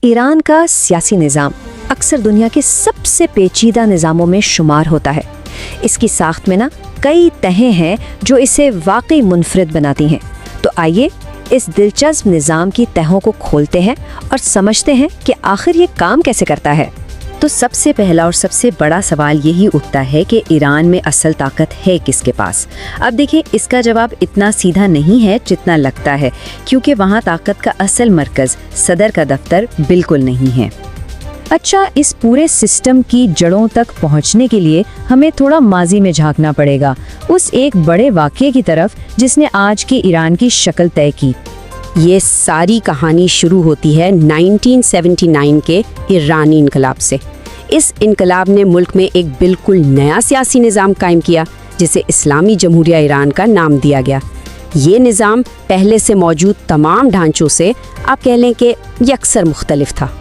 Iran का सियासी निज़ाम अक्सर दुनिया के सबसे पेचीदा निज़ामों में शुमार होता है। इसकी साख्त में ना कई तहें हैं जो इसे वाकई मुनफरिद बनाती हैं। तो आइए इस दिलचस्प निज़ाम की तहों को खोलते हैं और समझते हैं कि आखिर ये काम कैसे करता है। तो सबसे पहला और सबसे बड़ा सवाल यही उठता है कि ईरान में असल ताकत है किसके पास। अब देखिए, इसका जवाब इतना सीधा नहीं है जितना लगता है, क्योंकि वहाँ ताकत का असल मरकज़ सदर का दफ्तर बिल्कुल नहीं है। अच्छा, इस पूरे सिस्टम की जड़ों तक पहुँचने के लिए हमें थोड़ा माजी में झांकना पड़ेगा, उस एक बड़े वाक़ये की तरफ जिसने आज के ईरान की शक्ल तय की। ये सारी कहानी शुरू होती है 1979 के ईरानी इनकलाब से। इस इनकलाब ने मुल्क में एक बिल्कुल नया सियासी निज़ाम कायम किया, जिसे इस्लामी जमहूरिया ईरान का नाम दिया गया। ये निज़ाम पहले से मौजूद तमाम ढांचों से आप कह लें कि यकसर मुख्तलिफ था।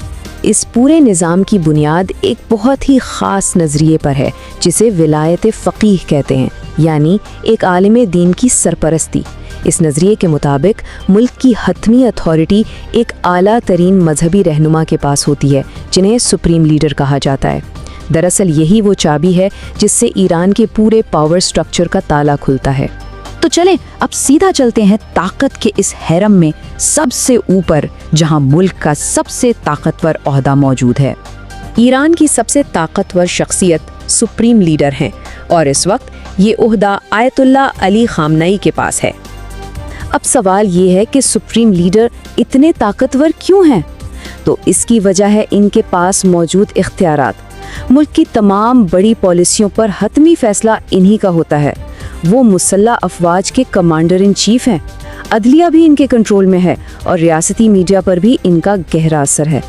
इस पूरे निज़ाम की बुनियाद एक बहुत ही ख़ास नज़रिए पर है, जिसे विलायत फ़क़ीह कहते हैं, यानी एक आलिम दीन की सरपरस्ती। इस नज़रिए के मुताबिक मुल्क की हतमी अथॉरिटी एक आला तरीन मजहबी रहनुमा के पास होती है, जिन्हें सुप्रीम लीडर कहा जाता है। दरअसल यही वो चाबी है जिससे ईरान के पूरे पावर स्ट्रक्चर का ताला खुलता है। तो चलें अब सीधा चलते हैं ताकत के इस हैरम में सबसे ऊपर, जहां मुल्क का सबसे ताकतवर ओहदा मौजूद है। ईरान की सबसे ताकतवर शख्सियत सुप्रीम लीडर हैं और इस वक्त ये ओहदा आयतुल्ला अली खामनई के पास है। अब सवाल ये है कि सुप्रीम लीडर इतने ताकतवर क्यों हैं? तो इसकी वजह है इनके पास मौजूद इख्तियारात। मुल्क की तमाम बड़ी पॉलिसियों पर हतमी फैसला इन्हीं का होता है। वो मुसल्लह अफवाज के कमांडर इन चीफ हैं। अदलिया भी इनके कंट्रोल में है और रियासती मीडिया पर भी इनका गहरा असर है।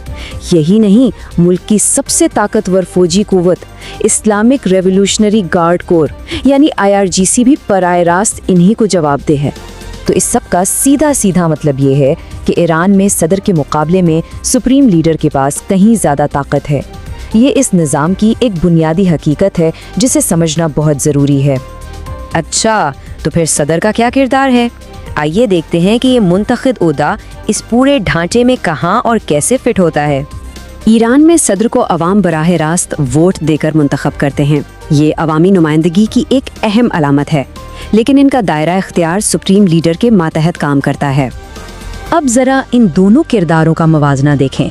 यही नहीं, मुल्क की सबसे ताकतवर फौजी कुव्वत इस्लामिक रेवोल्यूशनरी गार्ड कोर यानी IRGC भी पराए रास्त इन्हीं को जवाबदेह है। तो इस सब का सीधा सीधा मतलब ये है कि ईरान में सदर के मुकाबले में सुप्रीम लीडर के पास कहीं ज़्यादा ताकत है। ये इस निज़ाम की एक बुनियादी हकीकत है जिसे समझना बहुत ज़रूरी है। अच्छा, तो फिर सदर का क्या किरदार है? आइए देखते हैं कि ये मुंतखब ओहदा इस पूरे ढांचे में कहाँ और कैसे फिट होता है। ईरान में सदर को अवाम बराह रास्त वोट देकर मुंतखब करते हैं। ये अवामी नुमाइंदगी की एक अहम अलामत है, लेकिन इनका दायरा इख्तियार सुप्रीम लीडर के मातहत काम करता है। अब ज़रा इन दोनों किरदारों का मवाजना देखें।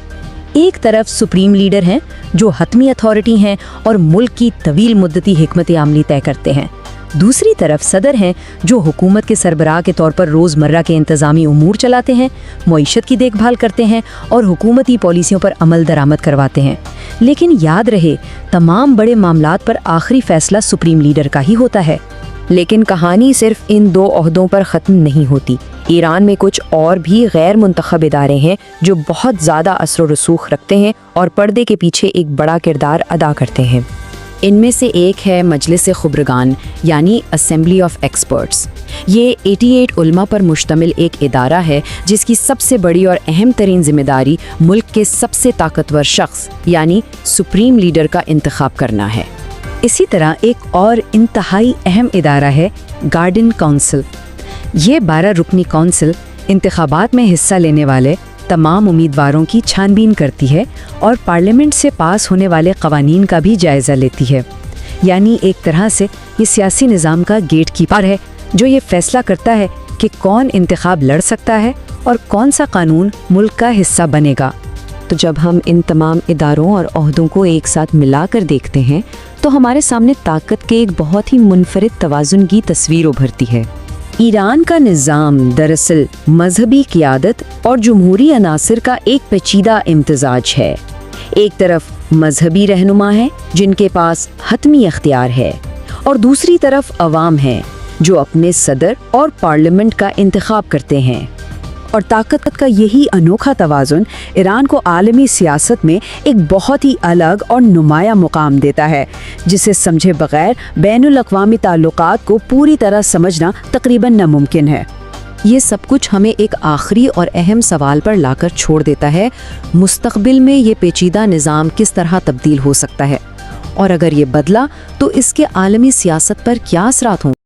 एक तरफ सुप्रीम लीडर हैं जो हतमी अथॉरिटी हैं और मुल्क की तवील मुद्दती हिकमत अमली तय करते हैं। दूसरी तरफ सदर हैं जो हुकूमत के सरबराह के तौर पर रोज़मर्रा के इंतज़ामी उमूर चलाते हैं, मईशत की देखभाल करते हैं और हुकूमती पॉलिसियों पर अमल दरामद करवाते हैं। लेकिन याद रहे, तमाम बड़े मामलात पर आखिरी फैसला सुप्रीम लीडर का ही होता है। लेकिन कहानी सिर्फ इन दो ओहदों पर ख़त्म नहीं होती। ईरान में कुछ और भी गैर मुंतखब इदारे हैं जो बहुत ज़्यादा असर व रसूख रखते हैं और पर्दे के पीछे एक बड़ा किरदार अदा करते हैं। इनमें से एक है मजलिस खुबरगान यानी असेंबली ऑफ एक्सपर्ट्स। ये 88 उलमा पर मुश्तमिल एक इदारा है जिसकी सबसे बड़ी और अहम तरीन जिम्मेदारी मुल्क के सबसे ताकतवर शख्स यानी सुप्रीम लीडर का इंतखाब करना है। इसी तरह एक और इंतहाई अहम इदारा है गार्डियन काउंसिल। ये 12 रुकनी काउंसिल इंतखाबात में हिस्सा लेने वाले तमाम उम्मीदवारों की छानबीन करती है और पार्लियामेंट से पास होने वाले कवानीन का भी जायज़ा लेती है। यानी एक तरह से ये सियासी निज़ाम का गेट कीपर है, जो ये फैसला करता है कि कौन इंतखाब लड़ सकता है और कौन सा कानून मुल्क का हिस्सा बनेगा। तो जब हम इन तमाम इदारों और ओहदों को एक साथ मिलाकर देखते हैं तो हमारे सामने ताकत के एक बहुत ही मुनफरिद तवाज़ुन की तस्वीर उभरती है। ईरान का निज़ाम दरअसल मजहबी क़ियादत और जमहूरी अनासर का एक पेचीदा इम्तिजाज है। एक तरफ मजहबी रहनुमा है जिनके पास हतमी अख्तियार है और दूसरी तरफ अवाम है जो अपने सदर और पार्लियामेंट का इंतखाब करते हैं। और ताकत का यही अनोखा तवाज़ुन ईरान को आलमी सियासत में एक बहुत ही अलग और नुमाया मुकाम देता है, जिसे समझे बगैर बैनुल अक़वामी ताल्लुकात को पूरी तरह समझना तकरीबन नामुमकिन है। ये सब कुछ हमें एक आखिरी और अहम सवाल पर लाकर छोड़ देता है, मुस्तक़बिल में ये पेचीदा निज़ाम किस तरह तब्दील हो सकता है और अगर ये बदला तो इसके आलमी सियासत पर क्या असरात हों।